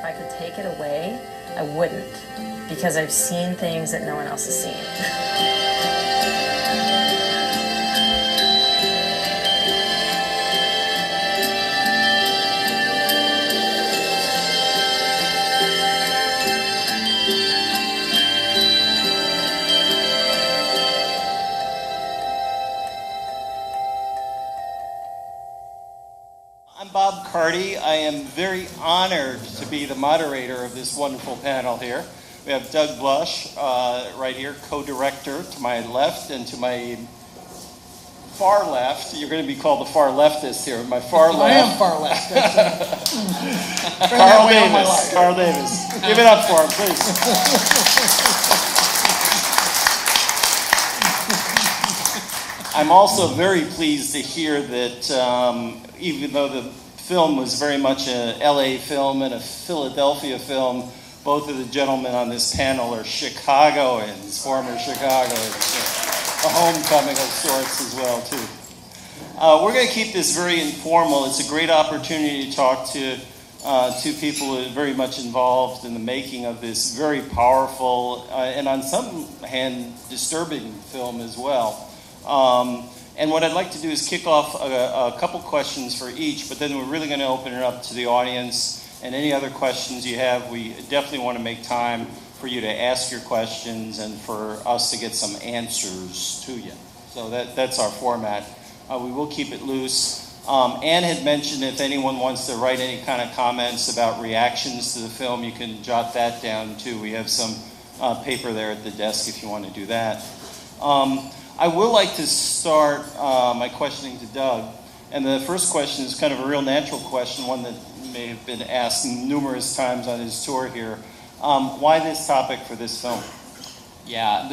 I could take it away, I wouldn't, because I've seen things that no one else has seen. I'm Bob Carty. I am very honored to be the moderator of this wonderful panel here. We have Doug Blush right here, co-director to my left, and to my far left, you're going to be called the far leftist here. My far left. I am far left. Carl Davis. Carl Davis. Give it up for him, please. I'm also very pleased to hear that even though the film was very much a LA film and a Philadelphia film, both of the gentlemen on this panel are Chicagoans, former Chicagoans. A homecoming of sorts as well, too. We're going to keep this very informal. It's a great opportunity to talk to two people who are very much involved in the making of this very powerful and on some hand disturbing film as well. And what I'd like to do is kick off a couple questions for each, but then we're really going to open it up to the audience. And any other questions you have, we definitely want to make time for you to ask your questions and for us to get some answers to you. So that's our format. We will keep it loose. Anne had mentioned if anyone wants to write any kind of comments about reactions to the film, you can jot that down too. We have some paper there at the desk if you want to do that. I would like to start my questioning to Doug. And the first question is kind of a real natural question, one that may have been asked numerous times on his tour here. Why this topic for this film? Yeah,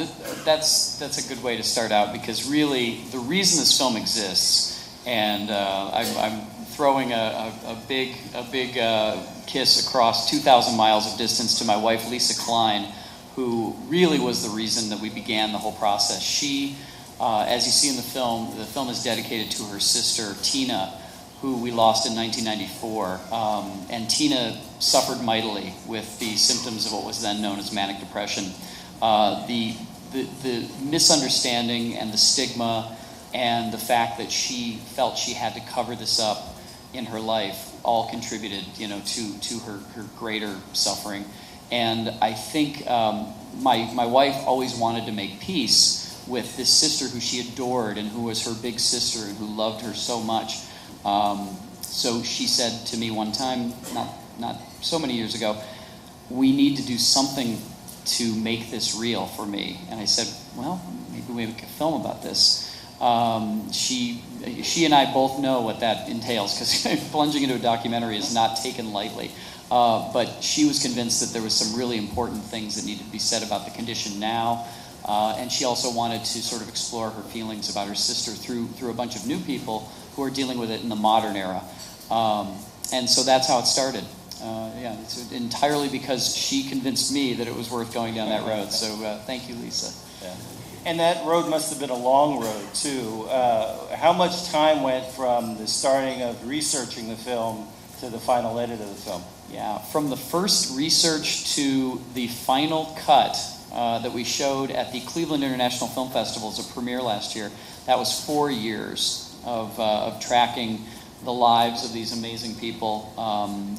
that's a good way to start out, because really the reason this film exists, and I'm throwing a big kiss across 2,000 miles of distance to my wife Lisa Klein, who really was the reason that we began the whole process. She, as you see in the film is dedicated to her sister Tina, who we lost in 1994. And Tina suffered mightily with the symptoms of what was then known as manic depression. The misunderstanding and the stigma and the fact that she felt she had to cover this up in her life all contributed, to her greater suffering. And I think my wife always wanted to make peace with this sister who she adored and who was her big sister and who loved her so much. So she said to me one time, not so many years ago, we need to do something to make this real for me. And I said, well, maybe we make a film about this. She and I both know what that entails, because plunging into a documentary is not taken lightly. But she was convinced that there was some really important things that needed to be said about the condition now. And she also wanted to sort of explore her feelings about her sister through a bunch of new people who are dealing with it in the modern era. And so that's how it started. It's entirely because she convinced me that it was worth going down that road. So thank you, Lisa. Yeah. And that road must have been a long road, too. How much time went from the starting of researching the film to the final edit of the film? Yeah, from the first research to the final cut that we showed at the Cleveland International Film Festival as a premiere last year, that was 4 years of tracking the lives of these amazing people,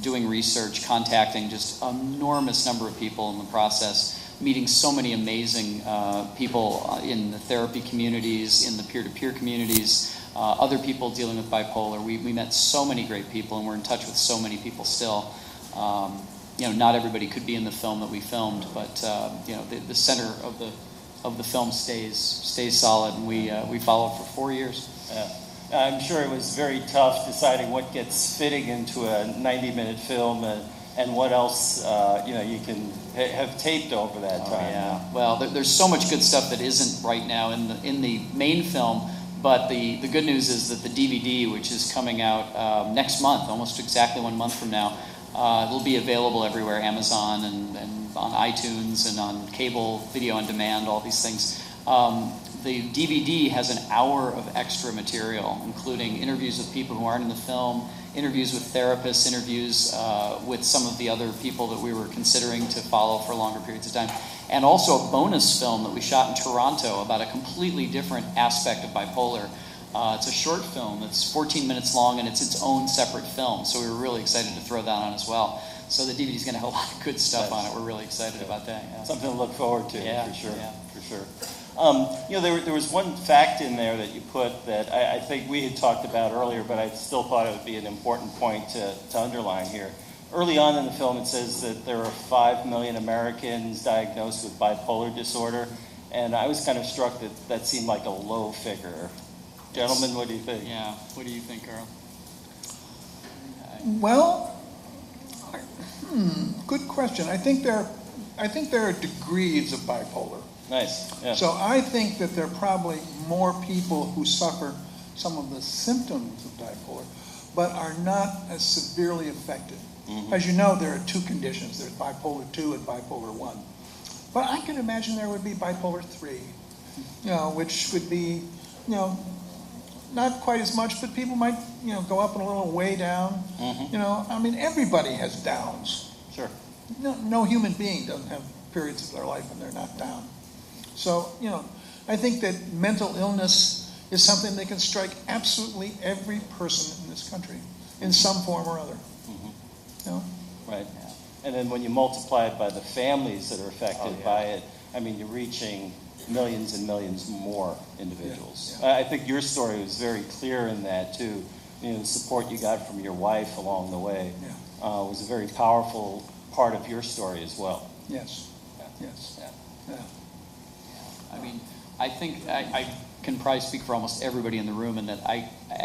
doing research, contacting just an enormous number of people in the process, meeting so many amazing people in the therapy communities, in the peer-to-peer communities, other people dealing with bipolar. We met so many great people, and we're in touch with so many people still. Not everybody could be in the film that we filmed, but the center of the film stays solid, and we followed for 4 years. Yeah. I'm sure it was very tough deciding what gets fitting into a 90-minute film and what else you can have taped over that time. Yeah. Well, there's so much good stuff that isn't right now in the main film, but the good news is that the DVD, which is coming out next month, almost exactly 1 month from now, it'll be available everywhere, Amazon and on iTunes and on cable, video on demand, all these things. The DVD has an hour of extra material, including interviews with people who aren't in the film, interviews with therapists, interviews with some of the other people that we were considering to follow for longer periods of time, and also a bonus film that we shot in Toronto about a completely different aspect of bipolar. It's a short film. It's 14 minutes long, and it's its own separate film, so we were really excited to throw that on as well. So the DVD is going to have a lot of good stuff on it. We're really excited about that. Yeah. Something to look forward to, Yeah, for sure. yeah. For sure. There was one fact in there that you put that I think we had talked about earlier, but I still thought it would be an important point to underline here. Early on in the film, it says that there are 5 million Americans diagnosed with bipolar disorder, and I was kind of struck that that seemed like a low figure. Gentlemen, what do you think? Yeah. What do you think, Carl? Well, good question. I think there are degrees of bipolar. Nice. Yeah. So I think that there are probably more people who suffer some of the symptoms of bipolar, but are not as severely affected. Mm-hmm. As you know, there are two conditions. There's bipolar 2 and bipolar 1. But I can imagine there would be bipolar 3, which would be, not quite as much, but people might, go up and a little way down. Mm-hmm. Everybody has downs. Sure. No human being doesn't have periods of their life when they're not down. So, I think that mental illness is something that can strike absolutely every person in this country in some form or other. Mm-hmm. Right. Yeah. And then when you multiply it by the families that are affected by it, you're reaching millions and millions more individuals. Yeah. I think your story was very clear in that too. The support you got from your wife along the way was a very powerful part of your story as well. Yes. Yeah. Yes. Yeah. Yeah. I think I can probably speak for almost everybody in the room, in that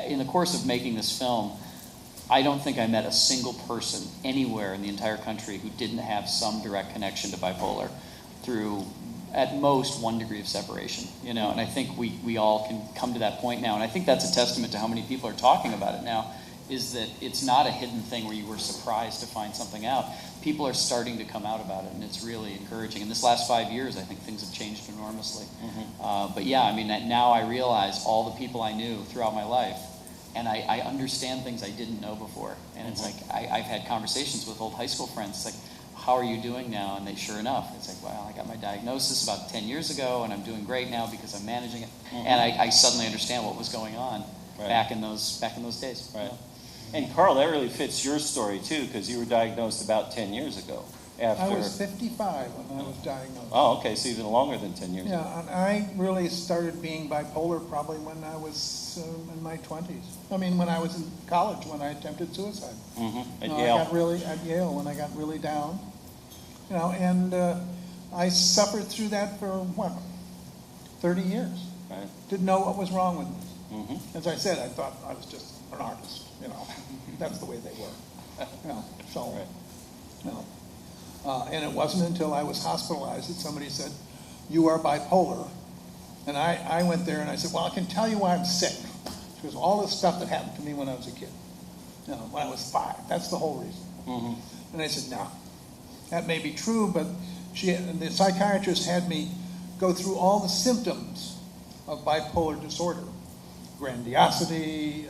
in the course of making this film, I don't think I met a single person anywhere in the entire country who didn't have some direct connection to bipolar through, at most, 1 degree of separation. And I think we all can come to that point now. And I think that's a testament to how many people are talking about it now, is that it's not a hidden thing where you were surprised to find something out. People are starting to come out about it, and it's really encouraging. In this last 5 years, I think things have changed enormously. Mm-hmm. But yeah, now I realize all the people I knew throughout my life, and I understand things I didn't know before. And it's like, I've had conversations with old high school friends. It's like, how are you doing now? And sure enough, it's like, well, I got my diagnosis about 10 years ago, and I'm doing great now because I'm managing it. Mm-hmm. And I suddenly understand what was going on Right. back in those days. Right. Yeah. And Carl, that really fits your story too, because you were diagnosed about 10 years ago. After. I was 55 when I was diagnosed. Oh, okay, so even longer than 10 years ago. Yeah, and I really started being bipolar probably when I was in my 20s. When I was in college, when I attempted suicide. Mm-hmm. At Yale. Yale. At Yale, when I got really down. And I suffered through that for, 30 years. Right. Didn't know what was wrong with me. Mm-hmm. As I said, I thought I was just an artist, That's the way they were. So, Right. and it wasn't until I was hospitalized that somebody said, "You are bipolar." And I went there and I said, "Well, I can tell you why I'm sick. Because all the stuff that happened to me when I was a kid. When I was 5. That's the whole reason." Mm-hmm. And they said, "No, that may be true, but the psychiatrist had me go through all the symptoms of bipolar disorder. Grandiosity,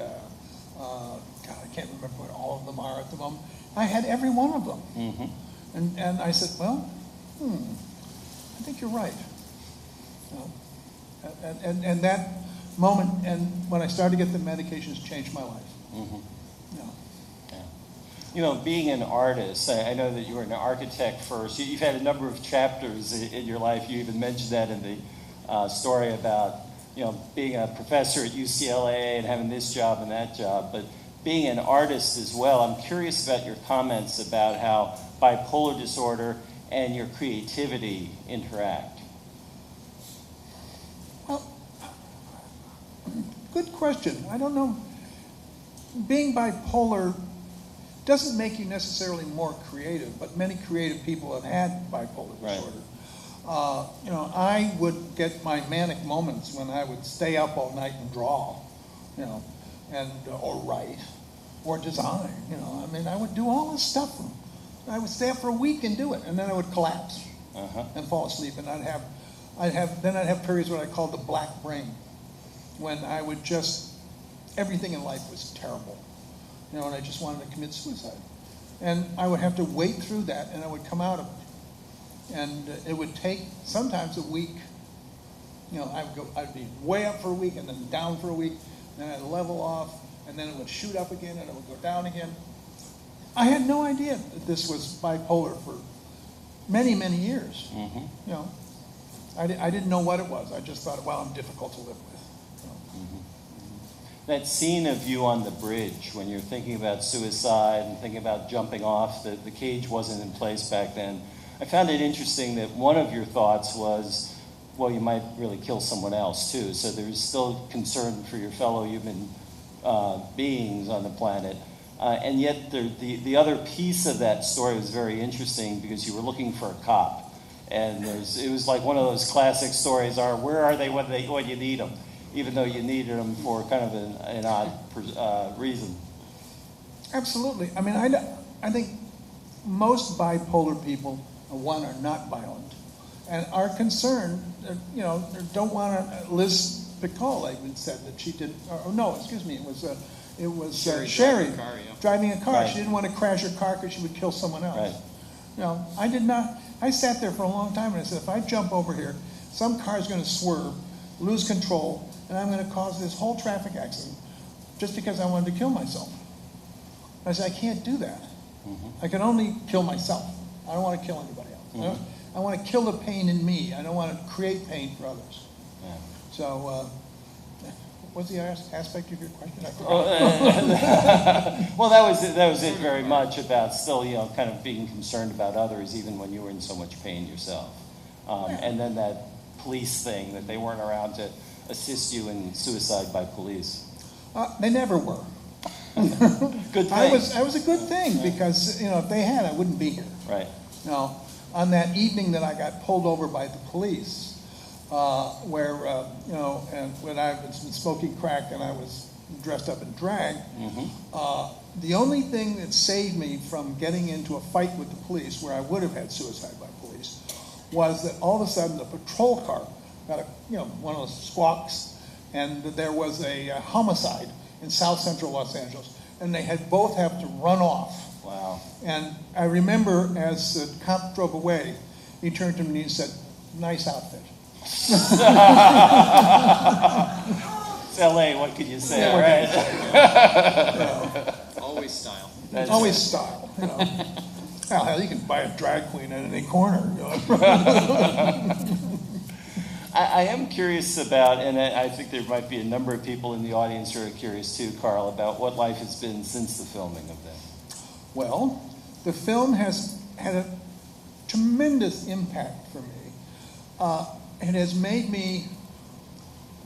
God, I can't remember what all of them are at the moment. I had every one of them." Mm-hmm. And I said, "Well, I think you're right." And that moment, and when I started to get the medications, changed my life. Mm-hmm. Yeah. Being an artist, I know that you were an architect first. You've had a number of chapters in your life. You even mentioned that in the story about, being a professor at UCLA and having this job and that job. But being an artist as well, I'm curious about your comments about how bipolar disorder and your creativity interact. Well, good question. I don't know. Being bipolar doesn't make you necessarily more creative, but many creative people have had bipolar disorder. I would get my manic moments when I would stay up all night and draw, or write, or design. I would do all this stuff. I would stay up for a week and do it, and then I would collapse and fall asleep, and I'd have I'd have periods what I called the black brain, when I would everything in life was terrible, and I just wanted to commit suicide. And I would have to wait through that, and I would come out of it. And it would take sometimes a week. I'd be way up for a week, and then down for a week, and then I'd level off, and then it would shoot up again, and it would go down again. I had no idea that this was bipolar for many, many years. Mm-hmm. I didn't know what it was. I just thought, well, I'm difficult to live with. That scene of you on the bridge when you're thinking about suicide and thinking about jumping off, the cage wasn't in place back then. I found it interesting that one of your thoughts was, well, you might really kill someone else too. So there's still concern for your fellow human beings on the planet. And yet the other piece of that story was very interesting because you were looking for a cop. And it was like one of those classic stories, where are they when you need them? Even though you needed them for kind of an odd reason. Absolutely. I mean, I think most bipolar people, one, are not violent, and are concerned, don't want to. Liz Piccol even said that she did. No, excuse me. It was Sherry driving a car. Right. She didn't want to crash her car because she would kill someone else. Right. I did not. I sat there for a long time and I said, if I jump over here, some car is going to swerve, lose control, and I'm going to cause this whole traffic accident just because I wanted to kill myself. I said, I can't do that. Mm-hmm. I can only kill myself. I don't want to kill anybody else. Mm-hmm. I want to kill the pain in me. I don't want to create pain for others. Yeah. So, what's the aspect of your question? I forgot. Well, that was it very much about still, kind of being concerned about others even when you were in so much pain yourself. And then that police thing, that they weren't around to assist you in suicide by police. They never were. Good thing. I was a good thing because, if they had, I wouldn't be here. Right. On that evening that I got pulled over by the police, where, and when I was smoking crack and I was dressed up in drag, the only thing that saved me from getting into a fight with the police, where I would have had suicide by police, was that all of a sudden the patrol car got one of those squawks, and there was a homicide in South Central Los Angeles, and they had both have to run off. Wow. And I remember as the cop drove away, he turned to me and said, "Nice outfit." It's LA, what could you say, right? Always style. Always style. Hell, you can buy a drag queen at any corner. I am curious about, and I think there might be a number of people in the audience who are curious too, Carl, about what life has been since the filming of that. Well, the film has had a tremendous impact for me. It has made me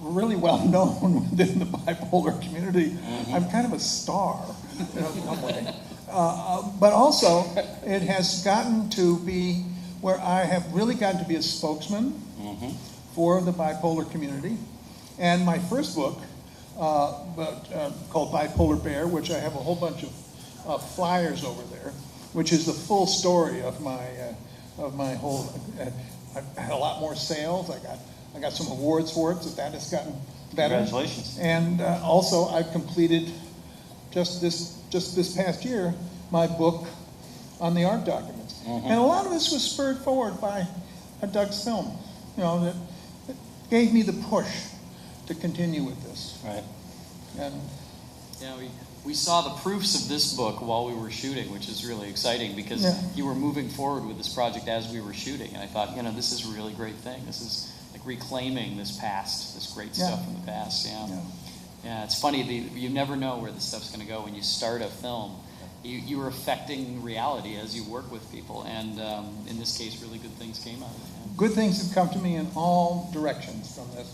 really well known within the bipolar community. Mm-hmm. I'm kind of a star in some way. But also, it has gotten to be where I have really gotten to be a spokesman for the bipolar community. And my first book, called Bipolar Bear, which I have a whole bunch of flyers over there, which is the full story of my whole. I had a lot more sales. I got some awards for it, so that has gotten better. Congratulations! And also, I've completed just this past year my book on the art documents, and a lot of this was spurred forward by Doug's film. That gave me the push to continue with this. Right. And we saw the proofs of this book while we were shooting, which is really exciting because you were moving forward with this project as we were shooting, and I thought, this is a really great thing. This is like reclaiming this past, this great stuff from the past. Yeah, it's funny. You never know where this stuff's going to go when you start a film. You are affecting reality as you work with people, and in this case, really good things came out of it. Yeah. Good things have come to me in all directions from this.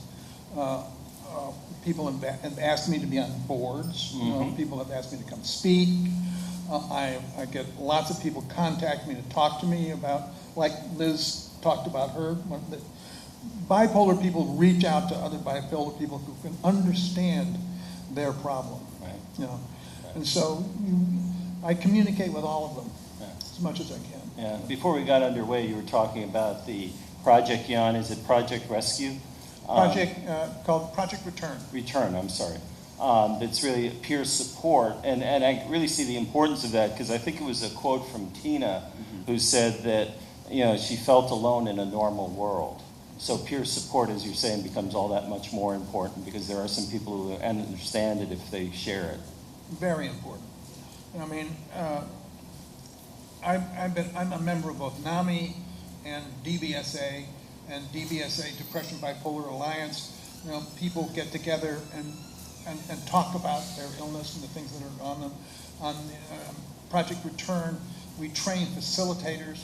People have asked me to be on boards. People have asked me to come speak. I get lots of people contact me to talk to me about, like Liz talked about her. Bipolar people reach out to other bipolar people who can understand their problem. Right. And so I communicate with all of them as much as I can. Yeah. Before we got underway, you were talking about the project you're on. Is it Project Rescue? Called Project Return. Return, I'm sorry. That's really peer support. And I really see the importance of that, because I think it was a quote from Tina who said that, she felt alone in a normal world. So peer support, as you're saying, becomes all that much more important, because there are some people who understand it if they share it. Very important. I mean, I'm a member of both NAMI and DBSA, Depression Bipolar Alliance. People get together and talk about their illness and the things that are on them. On Project Return, we train facilitators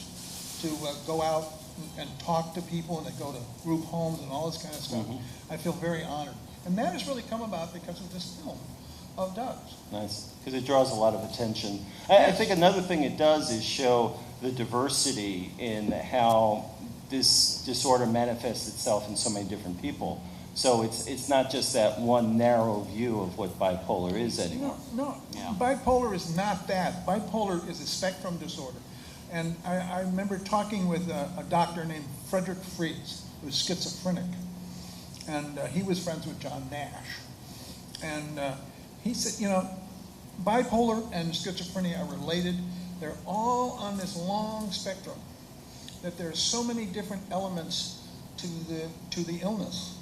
to go out and talk to people, and they go to group homes and all this kind of stuff. I feel very honored. And that has really come about because of this film of Doug's. Nice, because it draws a lot of attention. I think another thing it does is show the diversity in how this disorder manifests itself in so many different people. So it's not just that one narrow view of what bipolar is anymore. No. Yeah. Bipolar is not that. Bipolar is a spectrum disorder. And I remember talking with a doctor named Frederick Fries, who was schizophrenic. And he was friends with John Nash. And he said, bipolar and schizophrenia are related. They're all on this long spectrum, that there are so many different elements to the illness.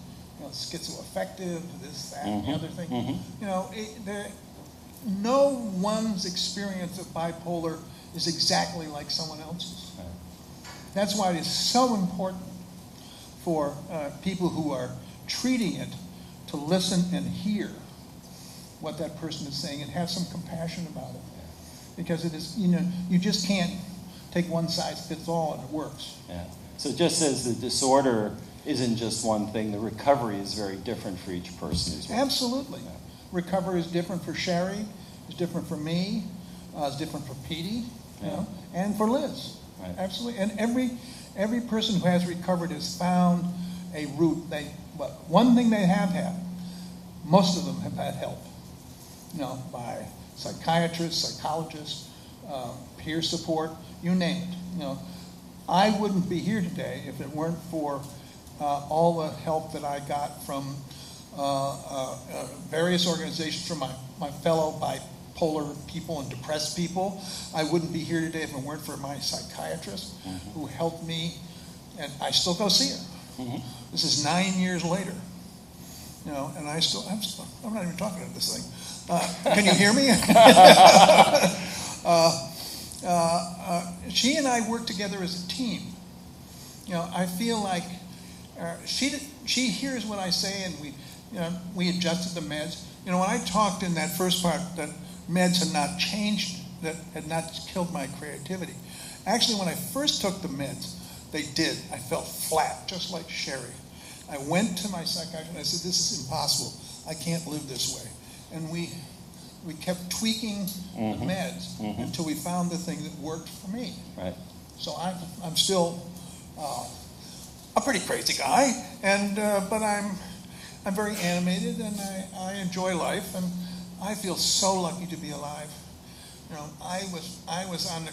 Schizoaffective, this, that, and the other thing. No one's experience of bipolar is exactly like someone else's. That's why it is so important for people who are treating it to listen and hear what that person is saying and have some compassion about it. Because it is, you just can't take one size fits all and it works. Yeah. So just as the disorder isn't just one thing, the recovery is very different for each person as well. Absolutely. Yeah. Recovery is different for Sherry, it's different for me, it's different for Petey, and for Liz. Right. Absolutely. And every person who has recovered has found a route. One thing they have had, most of them have had help, by psychiatrists, psychologists, peer support, you name it. I wouldn't be here today if it weren't for all the help that I got from various organizations, from my fellow bipolar people and depressed people. I wouldn't be here today if it weren't for my psychiatrist who helped me, and I still go see her. This is 9 years later, and I'm not even talking about this thing. Can you hear me? She and I work together as a team. I feel like she hears what I say, and we adjusted the meds. When I talked in that first part that meds had not changed, that had not killed my creativity. Actually, when I first took the meds, they did. I felt flat, just like Sherry. I went to my psychiatrist and I said, "This is impossible. I can't live this way." And we kept tweaking the meds until we found the thing that worked for me. Right. So I'm still a pretty crazy guy, but I'm very animated, and I enjoy life, and I feel so lucky to be alive. I was on the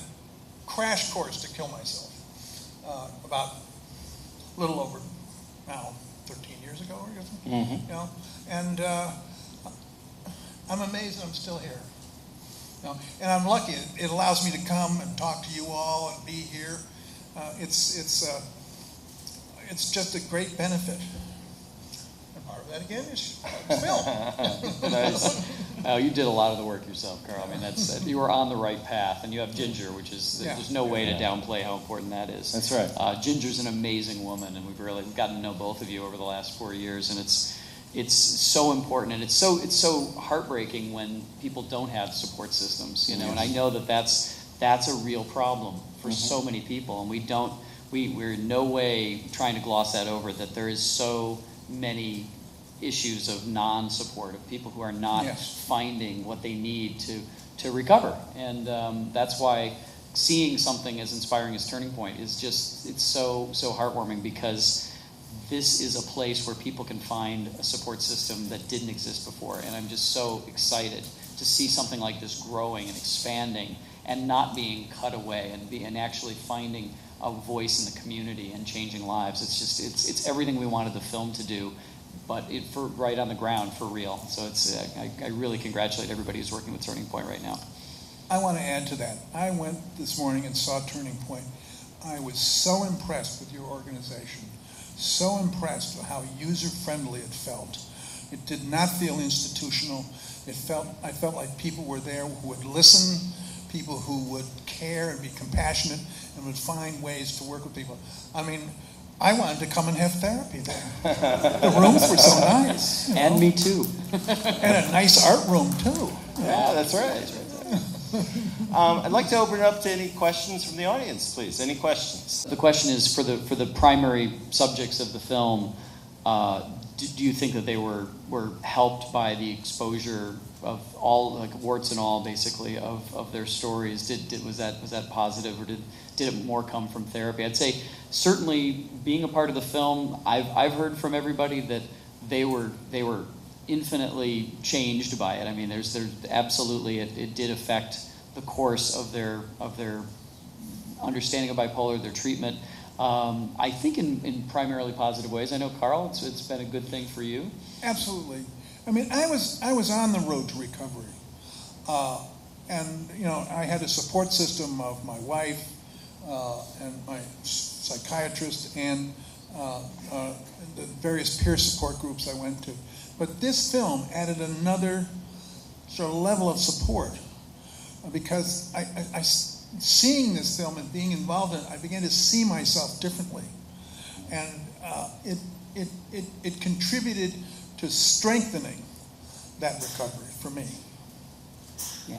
crash course to kill myself about a little over now 13 years ago or something. And I'm amazed I'm still here. And I'm lucky. It allows me to come and talk to you all and be here. It's just a great benefit. And part of that again is film. Nice. Oh, you did a lot of the work yourself, Carl. I mean, you were on the right path, and you have Ginger, which is there's no way to downplay how important that is. That's right. Ginger's an amazing woman, and we've gotten to know both of you over the last 4 years, and it's so important, and it's so heartbreaking when people don't have support systems, And I know that's a real problem for so many people, and we're in no way trying to gloss that over. That there is so many issues of non-support, of people who are not finding what they need to recover, and that's why seeing something as inspiring as Turning Point is it's so heartwarming, because this is a place where people can find a support system that didn't exist before. And I'm just so excited to see something like this growing and expanding and not being cut away, and actually finding a voice in the community and changing lives. It's everything we wanted the film to do, but for right on the ground, for real. So I really congratulate everybody who's working with Turning Point right now. I want to add to that. I went this morning and saw Turning Point. I was so impressed with your organization, so impressed with how user-friendly it felt. It did not feel institutional. I felt like people were there who would listen, people who would care and be compassionate and would find ways to work with people. I mean, I wanted to come and have therapy there. The rooms were so nice. And me too. And a nice art room too. Yeah, that's right. I'd like to open it up to any questions from the audience, please. Any questions? The question is, for the primary subjects of the film, do you think that they were helped by the exposure of all, like warts and all, basically, of their stories? Was that positive, or did it more come from therapy? I'd say certainly being a part of the film, I've heard from everybody that they were infinitely changed by it. I mean, there's absolutely it did affect the course of their understanding of bipolar, their treatment. I think in primarily positive ways. I know, Carl, it's been a good thing for you. Absolutely. I mean, I was on the road to recovery, and I had a support system of my wife and my psychiatrist and the various peer support groups I went to. But this film added another sort of level of support, because I seeing this film and being involved in it, I began to see myself differently, and it contributed to strengthening that recovery for me. Yeah.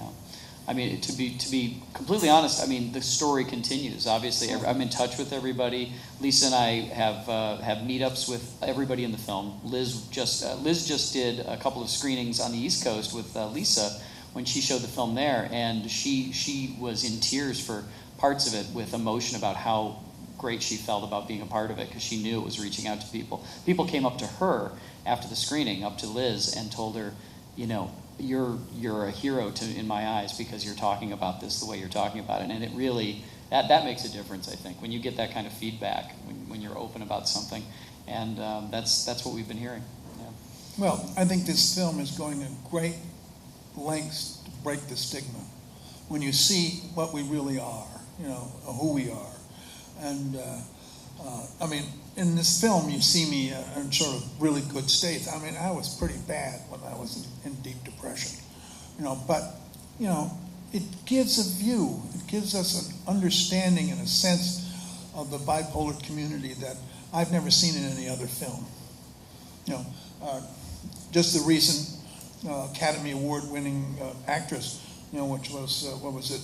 I mean, to be completely honest, I mean, the story continues. Obviously, I'm in touch with everybody. Lisa and I have meetups with everybody in the film. Liz just did a couple of screenings on the East Coast with Lisa when she showed the film there, and she was in tears for parts of it, with emotion about how great she felt about being a part of it, because she knew it was reaching out to people. People came up to her after the screening, up to Liz, and told her, you're a hero in my eyes, because you're talking about this the way you're talking about it. And it really, that makes a difference, I think, when you get that kind of feedback, when you're open about something. And that's what we've been hearing. Yeah. Well, I think this film is going to great lengths to break the stigma. When you see what we really are, who we are. And I mean, in this film, you see me in sort of really good state. I mean, I was pretty bad when I was in deep depression, but it gives a view. It gives us an understanding and a sense of the bipolar community that I've never seen in any other film. Just the recent Academy Award-winning actress, which was what was it?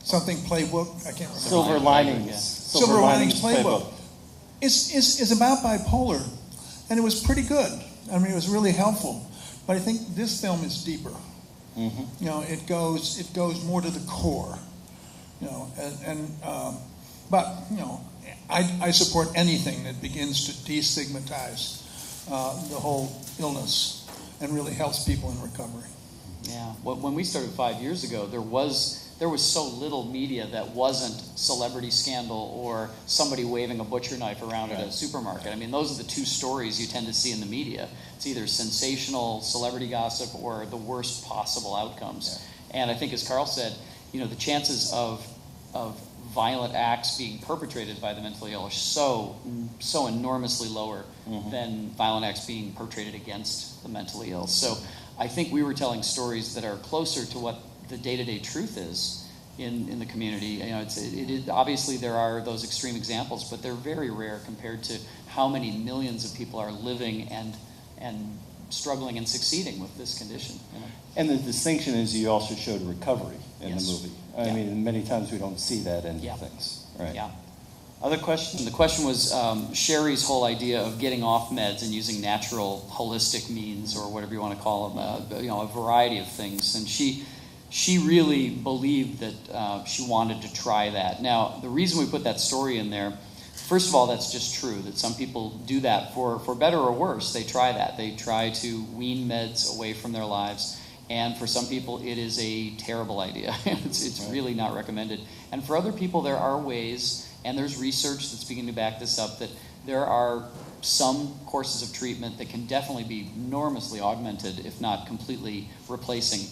Something Playbook. I can't remember. Silver Linings. Silver Linings Playbook. It's about bipolar, and it was pretty good. I mean, it was really helpful. But I think this film is deeper. Mm-hmm. It goes more to the core. But I support anything that begins to destigmatize the whole illness and really helps people in recovery. Yeah. Well, when we started 5 years ago, there was so little media that wasn't celebrity scandal or somebody waving a butcher knife around at a supermarket. I mean, those are the two stories you tend to see in the media. It's either sensational celebrity gossip or the worst possible outcomes. Yeah. And I think, as Carl said, the chances of violent acts being perpetrated by the mentally ill are so enormously lower than violent acts being perpetrated against the mentally ill. So I think we were telling stories that are closer to what the day-to-day truth is in the community. Obviously there are those extreme examples, but they're very rare compared to how many millions of people are living and struggling and succeeding with this condition. And the distinction is you also showed recovery in the movie. I mean, many times we don't see that in things. Right. Yeah. Other questions? The question was Sherry's whole idea of getting off meds and using natural, holistic means, or whatever you want to call them, a variety of things. And she really believed that she wanted to try that. Now, the reason we put that story in there, first of all, that's just true, that some people do that for better or worse. They try that. They try to wean meds away from their lives. And for some people, it is a terrible idea. It's really not recommended. And for other people, there are ways, and there's research that's beginning to back this up, that there are some courses of treatment that can definitely be enormously augmented, if not completely replacing,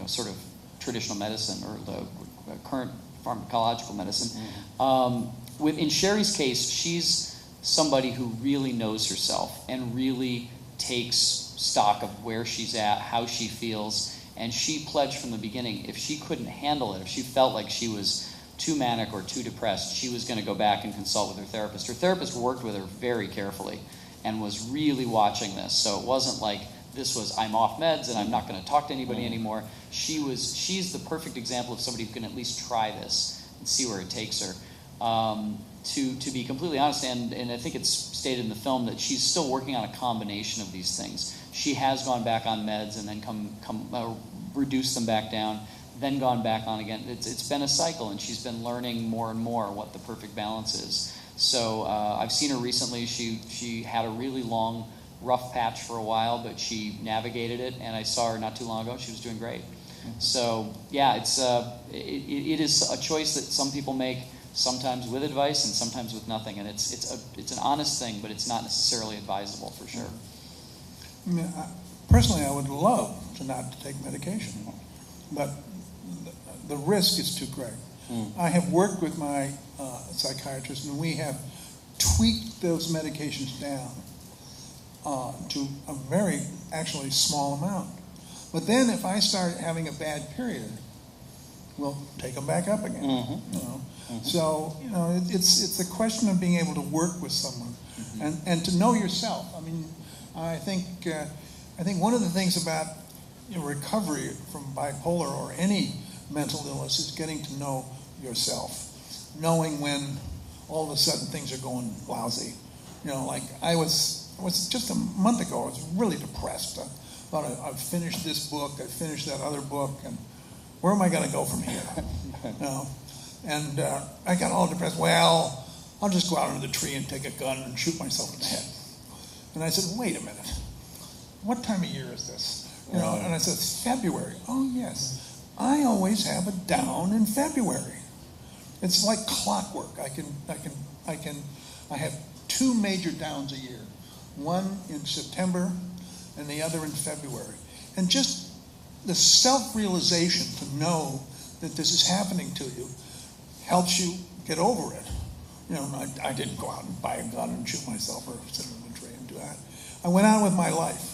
sort of traditional medicine or the current pharmacological medicine. In Sherry's case, she's somebody who really knows herself and really takes stock of where she's at, how she feels, and she pledged from the beginning, if she couldn't handle it, if she felt like she was too manic or too depressed, she was going to go back and consult with her therapist. Her therapist worked with her very carefully and was really watching this, so it wasn't like this was, I'm off meds and I'm not going to talk to anybody anymore. She's the perfect example of somebody who can at least try this and see where it takes her. To be completely honest, and I think it's stated in the film that she's still working on a combination of these things. She has gone back on meds and then reduced them back down, then gone back on again. It's been a cycle, and she's been learning more and more what the perfect balance is. So I've seen her recently. She had a really long, rough patch for a while, but she navigated it, and I saw her not too long ago. She was doing great. So yeah, it is a choice that some people make, sometimes with advice and sometimes with nothing, and it's an honest thing, but it's not necessarily advisable for sure. I mean, personally, I would love to not to take medication, but the risk is too great. I have worked with my psychiatrist, and we have tweaked those medications down to a very, actually, small amount. But then if I start having a bad period, we'll take them back up again. You know? So, you know, it's a question of being able to work with someone and to know yourself. I mean, I think one of the things about recovery from bipolar or any mental illness is getting to know yourself, knowing when all of a sudden things are going lousy. You know, like I was just a month ago, I was really depressed. I thought I've finished this book, I finished that other book, and where am I going to go from here? You know? And I got all depressed. Well, I'll just go out under the tree and take a gun and shoot myself in the head. And I said, wait a minute. What time of year is this? You know, and I said, it's February. Oh, yes. I always have a down in February. It's like clockwork. I have 2 major downs a year. One in September and the other in February. And just the self-realization to know that this is happening to you helps you get over it. You know, I didn't go out and buy a gun and shoot myself or sit in a tree and do that. I went on with my life.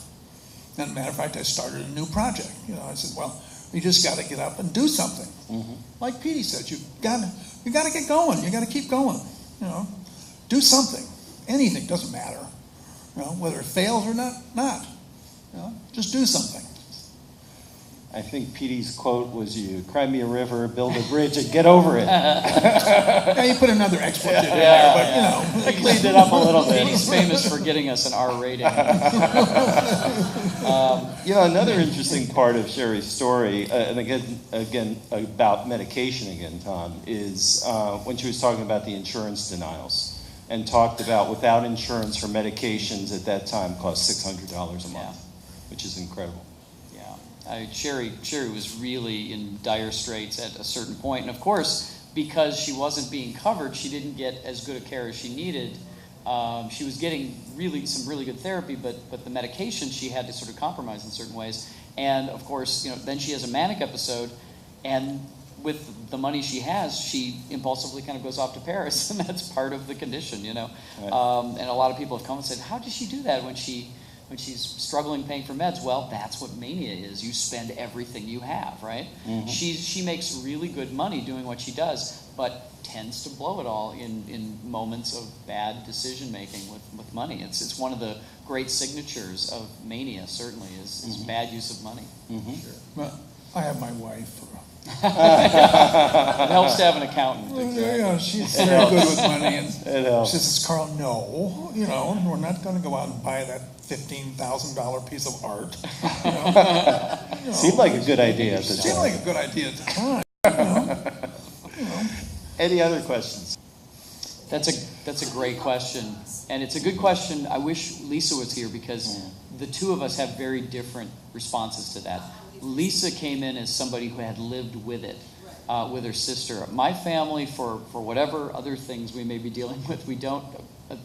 And matter of fact, I started a new project. You know, I said, well, you just got to get up and do something. Like Petey said, you got to get going. You got to keep going. You know, do something. Anything doesn't matter. You know, whether it fails or not. You know, just do something. I think Petey's quote was, you cry me a river, build a bridge, and get over it. Yeah, you put another expletive in there, but you know. I cleaned it up a little bit. Petey's famous for getting us an R rating. You know, another interesting part of Sherry's story, and again about medication again, Tom, is when she was talking about the insurance denials and talked about without insurance for medications at that time cost $600 a month, which is incredible. Sherry was really in dire straits at a certain point. And of course, because she wasn't being covered, she didn't get as good a care as she needed. She was getting some really good therapy, but the medication she had to sort of compromise in certain ways. And of course, you know, then she has a manic episode, and with the money she has, she impulsively kind of goes off to Paris, and that's part of the condition, you know. Right. And a lot of people have come and said, how does she do that when she's struggling paying for meds? Well, that's what mania is. You spend everything you have, right? She makes really good money doing what she does, but tends to blow it all in moments of bad decision making with money. It's one of the great signatures of mania, certainly, is bad use of money. Sure. Well, I have my wife. It helps to have an accountant. Exactly. Yeah, she's very good with money. And it helps. she says, Carl, no, you know, we're not going to go out and buy that $15,000 piece of art. You know, Seemed like a good idea at the time. Seemed like a good idea at the time. You know. Any other questions? That's a great question, and it's a good question. I wish Lisa was here because the two of us have very different responses to that. Lisa came in as somebody who had lived with it, with her sister. My family, for whatever other things we may be dealing with, we don't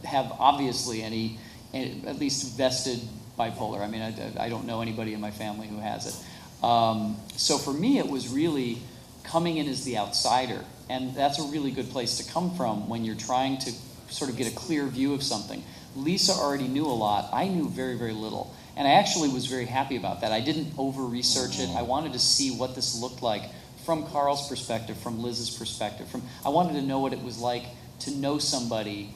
have obviously any, at least vested bipolar. I mean, I don't know anybody in my family who has it. So for me, it was really coming in as the outsider. And that's a really good place to come from when you're trying to sort of get a clear view of something. Lisa already knew a lot. I knew very, very little. And I actually was very happy about that. I didn't over-research it. I wanted to see what this looked like from Carl's perspective, from Liz's perspective. I wanted to know what it was like to know somebody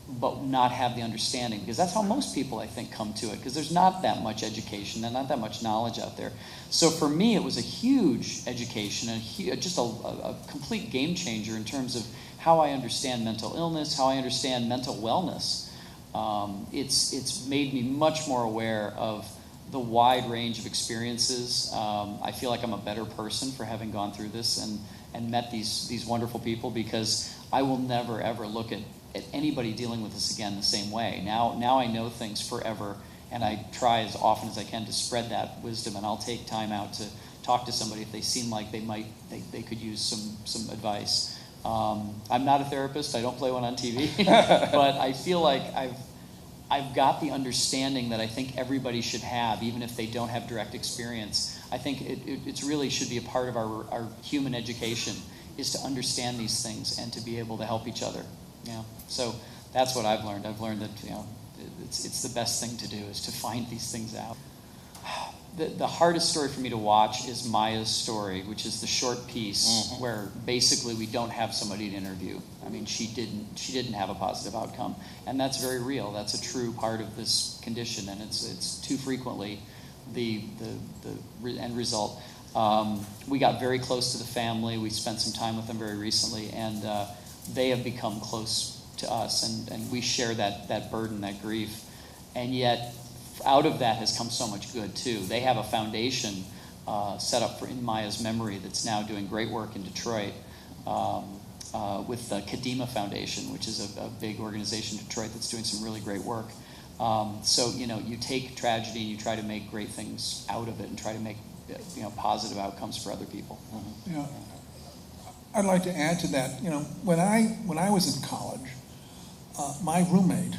but not have the understanding, because that's how most people, I think, come to it, because there's not that much education and not that much knowledge out there. So for me, it was a huge education and just a complete game changer in terms of how I understand mental illness, how I understand mental wellness. It's made me much more aware of the wide range of experiences. I feel like I'm a better person for having gone through this and met these wonderful people, because I will never, ever look at anybody dealing with this again the same way. Now I know things forever, and I try as often as I can to spread that wisdom, and I'll take time out to talk to somebody if they seem like they could use some advice. I'm not a therapist. I don't play one on TV, but I feel like I've got the understanding that I think everybody should have, even if they don't have direct experience. I think it's really should be a part of our human education, is to understand these things and to be able to help each other. Yeah. So that's what I've learned. I've learned that it's the best thing to do, is to find these things out. The hardest story for me to watch is Maya's story, which is the short piece where basically we don't have somebody to interview. I mean, she didn't have a positive outcome, and that's very real. That's a true part of this condition, and it's too frequently the end result. We got very close to the family. We spent some time with them very recently, and they have become close to us, and we share that burden, that grief, and yet out of that has come so much good too. They have a foundation set up in Maya's memory that's now doing great work in Detroit with the Kadima Foundation, which is a big organization in Detroit that's doing some really great work. So you take tragedy and you try to make great things out of it, and try to make positive outcomes for other people. Yeah. I'd like to add to that. When I was in college, my roommate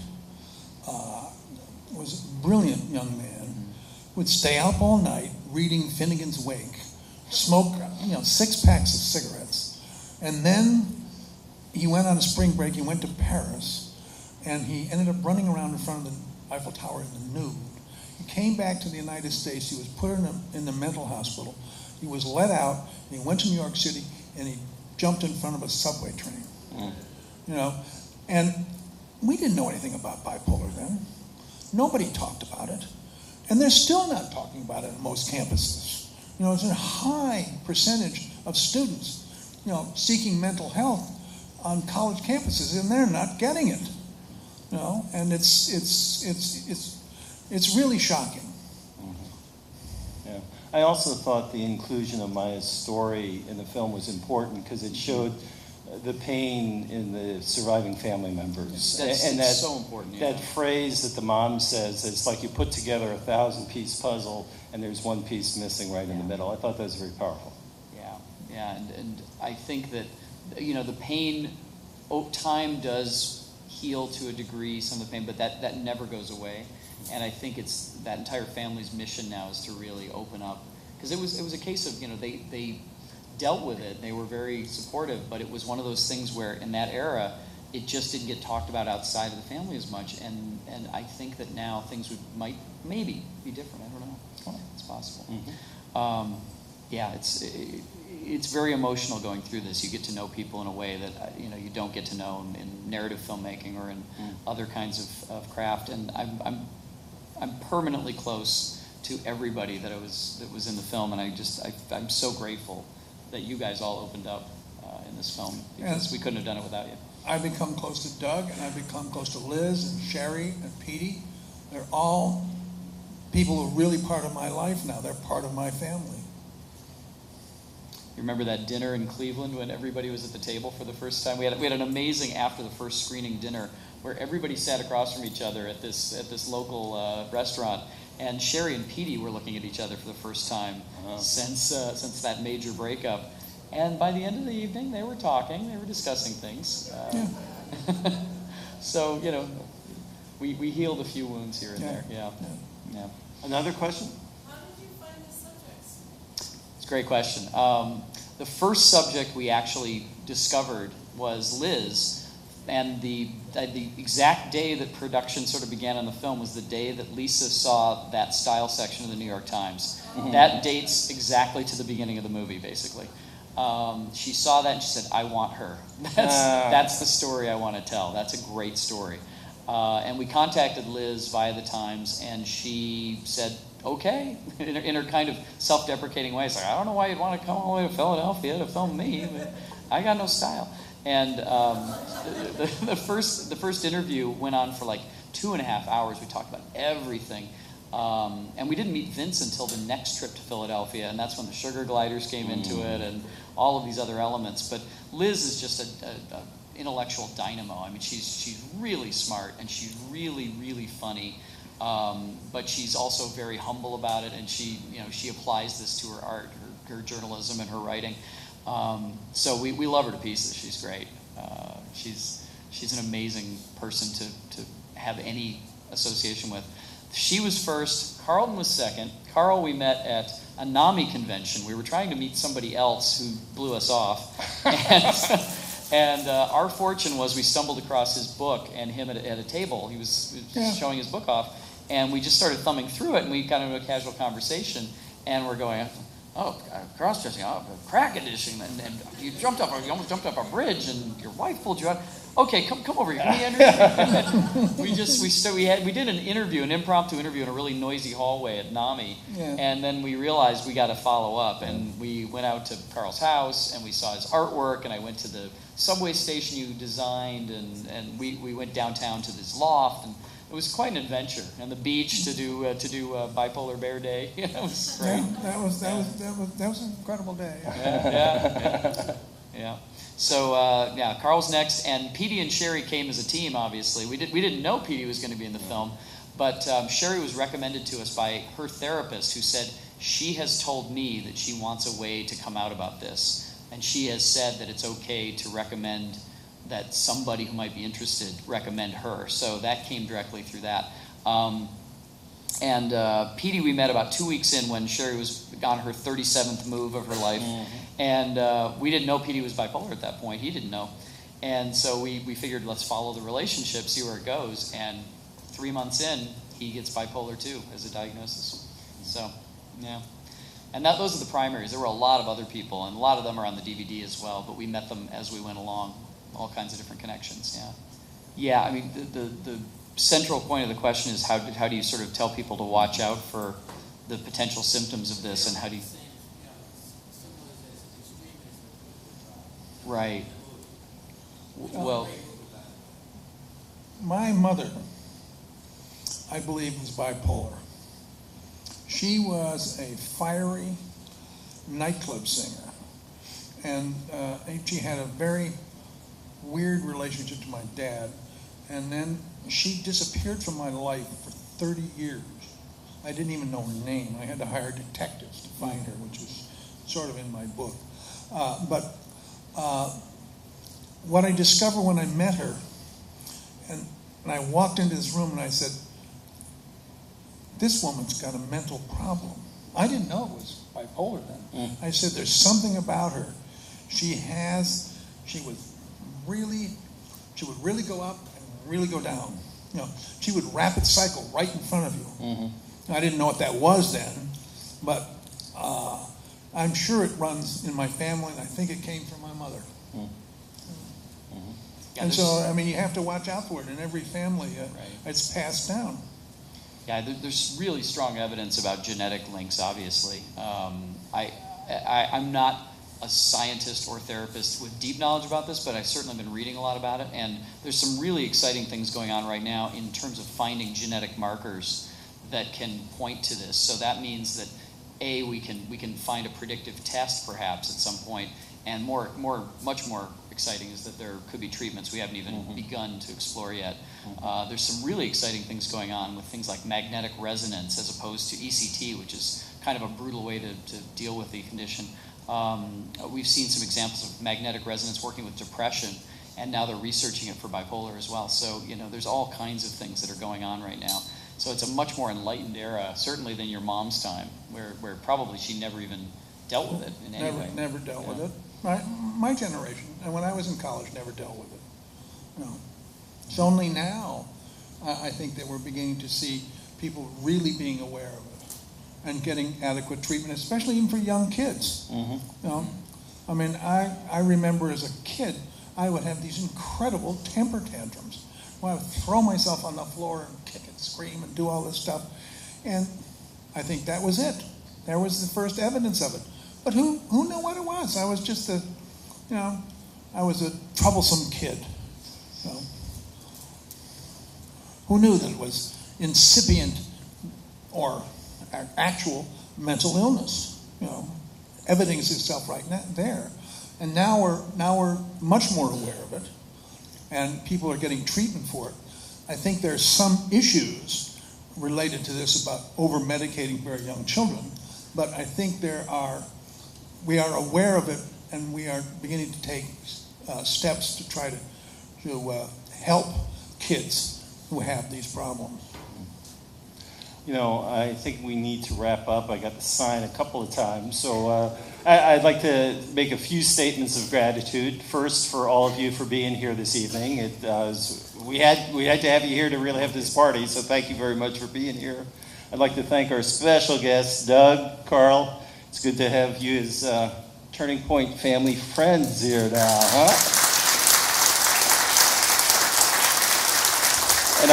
was a brilliant young man. Would stay up all night reading Finnegan's Wake, smoke 6 packs of cigarettes, and then he went on a spring break. He went to Paris, and he ended up running around in front of the Eiffel Tower in the nude. He came back to the United States. He was put in the mental hospital. He was let out. And he went to New York City, and he jumped in front of a subway train. And we didn't know anything about bipolar then. Nobody talked about it, and they're still not talking about it at most campuses. There's a high percentage of students, seeking mental health on college campuses, and they're not getting it. And it's really shocking. Yeah. I also thought the inclusion of Maya's story in the film was important, because it showed the pain in the surviving family members. That's so important. That phrase that the mom says, it's like you put together a 1,000-piece puzzle and there's one piece missing right in the middle. I thought that was very powerful. Yeah, and I think that, the pain, time does heal to a degree, some of the pain, but that never goes away. And I think it's that entire family's mission now is to really open up. Because it was a case of, they dealt with it. They were very supportive, but it was one of those things where in that era, it just didn't get talked about outside of the family as much. And I think that now things might maybe be different. I don't know. It's possible. It's very emotional going through this. You get to know people in a way that you don't get to know in narrative filmmaking or in other kinds of craft. And I'm permanently close to everybody that was in the film, and I'm so grateful that you guys all opened up in this film, because we couldn't have done it without you. I've become close to Doug, and I've become close to Liz and Sherry and Petey. They're all people who are really part of my life now. They're part of my family. You remember that dinner in Cleveland when everybody was at the table for the first time? We had an amazing, after the first screening dinner, where everybody sat across from each other at this local restaurant. And Sherry and Petey were looking at each other for the first time since that major breakup. And by the end of the evening, they were talking, they were discussing things. So, you know, we healed a few wounds here and there. Yeah. Another question? How did you find the subjects? It's a great question. The first subject we actually discovered was Liz. And the exact day that production sort of began on the film was the day that Lisa saw that style section of the New York Times. Mm-hmm. That dates exactly to the beginning of the movie, basically. She saw that and she said, "I want her. That's the story I want to tell. That's a great story." And we contacted Liz via the Times, and she said, "Okay," in her kind of self-deprecating way. It's like, "I don't know why you'd want to come all the way to Philadelphia to film me, but I got no style." And the first interview went on for like 2.5 hours. We talked about everything. And we didn't meet Vince until the next trip to Philadelphia, and that's when the sugar gliders came into it and all of these other elements. But Liz is just a intellectual dynamo. I mean, she's really smart, and she's really, really funny. But she's also very humble about it, and she applies this to her art, her journalism, and her writing. So we love her to pieces. She's great. She's an amazing person to have any association with. She was first. Carlton was second. Carl we met at a NAMI convention. We were trying to meet somebody else who blew us off. And our fortune was we stumbled across his book and him at a table. He was showing his book off. And we just started thumbing through it, and we got into a casual conversation. And we're going, "Oh, cross-dressing, crack edition, and you almost jumped up a bridge, and your wife pulled you out. Okay, come over here. We did an impromptu interview in a really noisy hallway at NAMI, and then we realized we got to follow up, and we went out to Carl's house, and we saw his artwork, and I went to the subway station you designed, and we went downtown to this loft, and it was quite an adventure, and the beach to do Bipolar Bear Day. It was great. Yeah, that was an incredible day. Yeah. So Carl's next, and Petey and Sherry came as a team. Obviously, we didn't know Petey was going to be in the film, but Sherry was recommended to us by her therapist, who said she has told me that she wants a way to come out about this, and she has said that it's okay to recommend that somebody who might be interested recommend her. So that came directly through that. And Petey we met about 2 weeks in when Sherry was on her 37th move of her life. And we didn't know Petey was bipolar at that point. He didn't know. And so we figured, let's follow the relationship, see where it goes. And 3 months in, he gets bipolar too as a diagnosis. So, yeah. And those are the primaries. There were a lot of other people, and a lot of them are on the DVD as well, but we met them as we went along. All kinds of different connections, Yeah, I mean, the central point of the question is how do you sort of tell people to watch out for the potential symptoms of this, and how do you... Right. Well... My mother, I believe, was bipolar. She was a fiery nightclub singer, and she had a very weird relationship to my dad, and then she disappeared from my life for 30 years. I didn't even know her name. I had to hire detectives to find her, which is sort of in my book. But what I discovered when I met her, and I walked into this room and I said, this woman's got a mental problem. I didn't know it was bipolar then. I said, there's something about her. She would really go up and really go down. You know, she would rapid cycle right in front of you. I didn't know what that was then, but I'm sure it runs in my family, and I think it came from my mother. And so, I mean, you have to watch out for it in every family. It's passed down. Yeah, there's really strong evidence about genetic links, obviously. I'm not a scientist or therapist with deep knowledge about this, but I've certainly been reading a lot about it, and there's some really exciting things going on right now in terms of finding genetic markers that can point to this. So that means that we can find a predictive test perhaps at some point, and much more exciting is that there could be treatments we haven't even begun to explore yet. There's some really exciting things going on with things like magnetic resonance as opposed to ECT, which is kind of a brutal way to deal with the condition. We've seen some examples of magnetic resonance working with depression, and now they're researching it for bipolar as well. So, there's all kinds of things that are going on right now. So it's a much more enlightened era, certainly than your mom's time, where probably she never even dealt with it in any way. Never dealt with it. My generation, and when I was in college, never dealt with it. No. It's only now, I think, that we're beginning to see people really being aware of it and getting adequate treatment, especially even for young kids. I mean, I remember as a kid, I would have these incredible temper tantrums where I would throw myself on the floor and kick and scream and do all this stuff. And I think that was it. That was the first evidence of it. But who knew what it was? I was just I was a troublesome kid. Who knew that it was incipient or actual mental illness? Evidence itself right there. And now we're much more aware of it, and people are getting treatment for it. I think there's some issues related to this about over-medicating very young children, but I think we are aware of it, and we are beginning to take steps to try to help kids who have these problems. I think we need to wrap up. I got the sign a couple of times, so I'd like to make a few statements of gratitude. First, for all of you for being here this evening. We had to have you here to really have this party, so thank you very much for being here. I'd like to thank our special guests, Doug, Carl. It's good to have you as Turning Point family friends here now, huh? And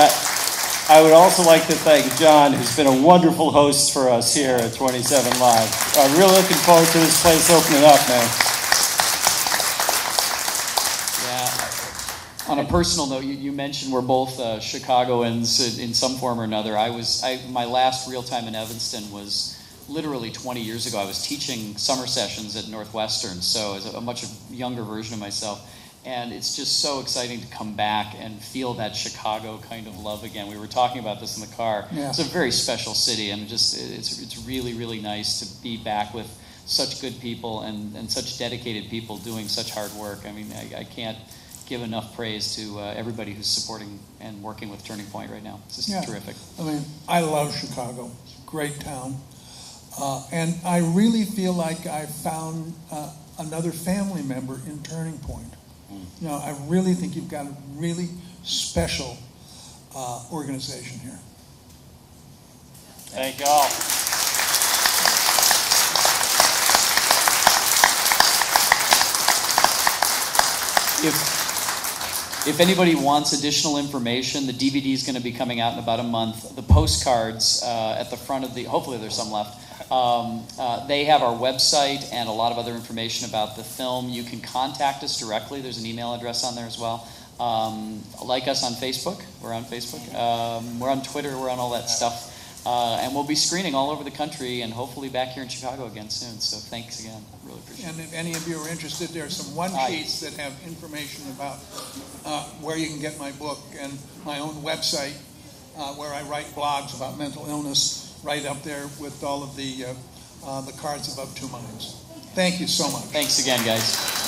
I would also like to thank John, who's been a wonderful host for us here at 27 Live. I'm really looking forward to this place opening up, man. Yeah. On a personal note, you mentioned we're both Chicagoans in some form or another. My last real time in Evanston was literally 20 years ago. I was teaching summer sessions at Northwestern, so as a much younger version of myself. And it's just so exciting to come back and feel that Chicago kind of love again. We were talking about this in the car. Yeah. It's a very special city, and it's really, really nice to be back with such good people and such dedicated people doing such hard work. I mean, I can't give enough praise to everybody who's supporting and working with Turning Point right now. It's just terrific. I mean, I love Chicago. It's a great town. And I really feel like I found another family member in Turning Point. I really think you've got a really special organization here. Thank you all. If anybody wants additional information, the DVD is going to be coming out in about a month. The postcards at the front of hopefully there's some left. They have our website and a lot of other information about the film. You can contact us directly. There's an email address on there as well. Like us on Facebook. We're on Facebook. We're on Twitter. We're on all that stuff. And we'll be screening all over the country and hopefully back here in Chicago again soon. So thanks again. Really appreciate it. And if any of you are interested, there are some one-sheets that have information about where you can get my book and my own website where I write blogs about mental illness. Right up there with all of the cards above two minds. Thank you so much. Thanks again, guys.